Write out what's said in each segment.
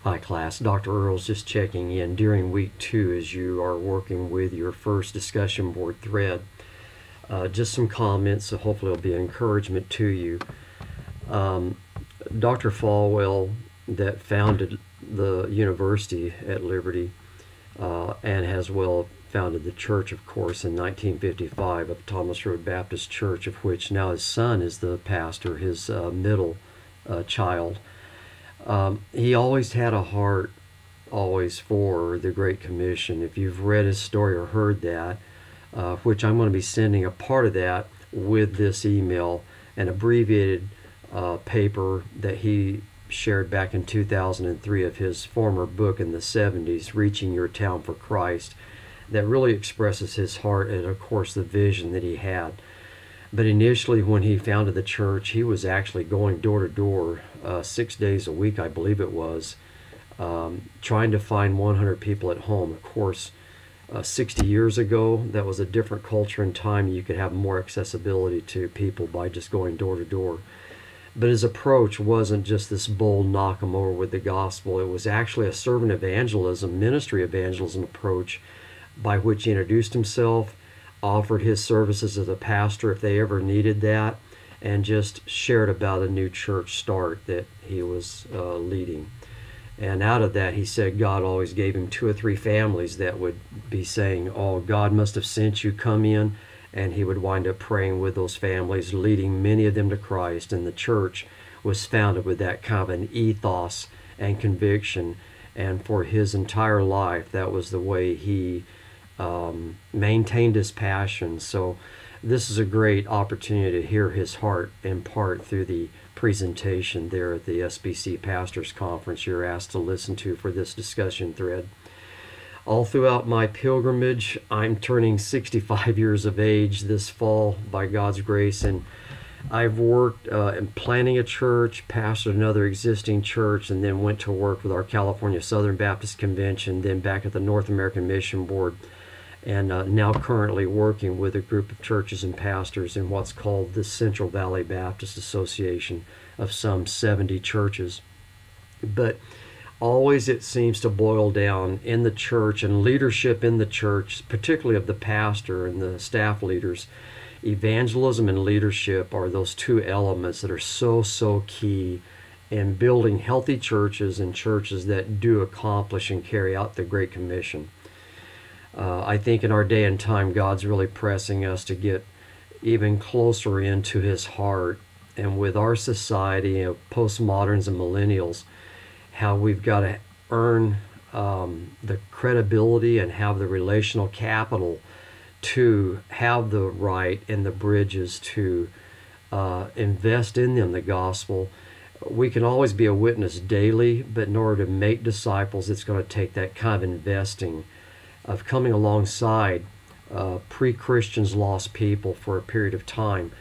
Hi class, Dr. Earl's just checking in during week 2 as you are working with your first discussion board thread. Just some comments, so hopefully it'll be an encouragement to you. Dr. Falwell, that founded the university at Liberty and has founded the church, of course, in 1955 of Thomas Road Baptist Church, of which now his son is the pastor, his middle child. He always had a heart, always, for the Great Commission. If you've read his story or heard that, which I'm going to be sending a part of that with this email, an abbreviated paper that he shared back in 2003 of his former book in the 70s, Reaching Your Town for Christ, that really expresses his heart and, of course, the vision that he had. But initially, when he founded the church, he was actually going door to door 6 days a week, I believe it was, trying to find 100 people at home. Of course, 60 years ago, that was a different culture and time. You could have more accessibility to people by just going door to door. But his approach wasn't just this bold knock 'em over with the gospel. It was actually a servant evangelism, ministry evangelism approach by which he introduced himself, offered his services as a pastor if they ever needed that, and just shared about a new church start that he was leading. And out of that, he said God always gave him 2 or 3 families that would be saying, "Oh, God must have sent you, come in." And he would wind up praying with those families, leading many of them to Christ. And the church was founded with that kind of an ethos and conviction. And for his entire life, that was the way he maintained his passion. So this is a great opportunity to hear his heart in part through the presentation there at the SBC Pastors Conference you're asked to listen to for this discussion thread. All throughout my pilgrimage, I'm turning 65 years of age this fall by God's grace, and I've worked in planning a church, pastored another existing church, and then went to work with our California Southern Baptist Convention, then back at the North American Mission Board, and now currently working with a group of churches and pastors in what's called the Central Valley Baptist Association of some 70 churches. But always it seems to boil down in the church and leadership in the church, particularly of the pastor and the staff leaders. Evangelism and leadership are those 2 elements that are so key in building healthy churches and churches that do accomplish and carry out the Great Commission. I think in our day and time, God's really pressing us to get even closer into his heart. And with our society of postmoderns and millennials, how we've got to earn the credibility and have the relational capital to have the right and the bridges to invest in them, the gospel. We can always be a witness daily, but in order to make disciples, it's going to take that kind of investing, of coming alongside pre-Christians, lost people for a period of time.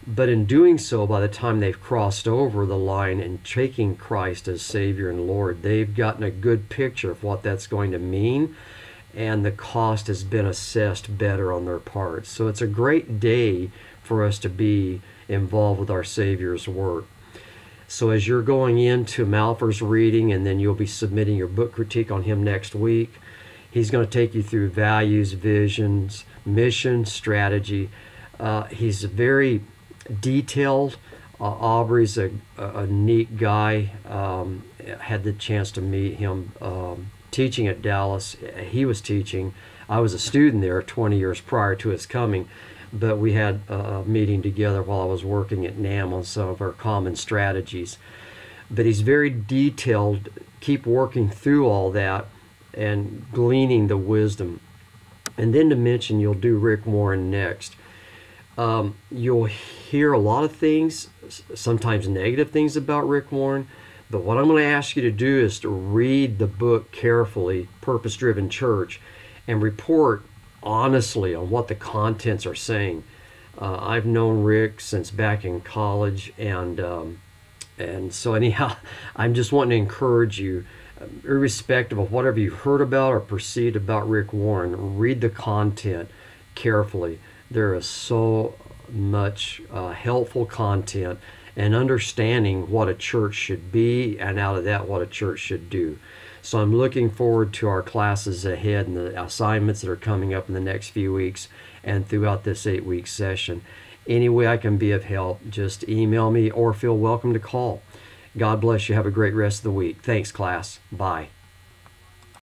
But in doing so, by the time they've crossed over the line and taking Christ as Savior and Lord, they've gotten a good picture of what that's going to mean, and the cost has been assessed better on their part. So it's a great day for us to be involved with our Savior's work. So as you're going into Malphur's reading, and then you'll be submitting your book critique on him next week, he's going to take you through values, visions, mission, strategy. He's very detailed. Aubrey's a neat guy. Had the chance to meet him teaching at Dallas. He was teaching. I was a student there 20 years prior to his coming, but we had a meeting together while I was working at NAM on some of our common strategies. But he's very detailed. Keep working through all that and gleaning the wisdom. And then to mention, you'll do Rick Warren next. You'll hear a lot of things, sometimes negative things about Rick Warren, but what I'm going to ask you to do is to read the book carefully, Purpose Driven Church, and report honestly on what the contents are saying. I've known Rick since back in college, and so anyhow, I'm just wanting to encourage you, irrespective of whatever you've heard about or perceived about Rick Warren, read the content carefully. There is so much helpful content, and understanding what a church should be, and out of that, what a church should do. So I'm looking forward to our classes ahead and the assignments that are coming up in the next few weeks and throughout this 8-week session. Any way I can be of help, just email me or feel welcome to call. God bless you. Have a great rest of the week. Thanks, class. Bye.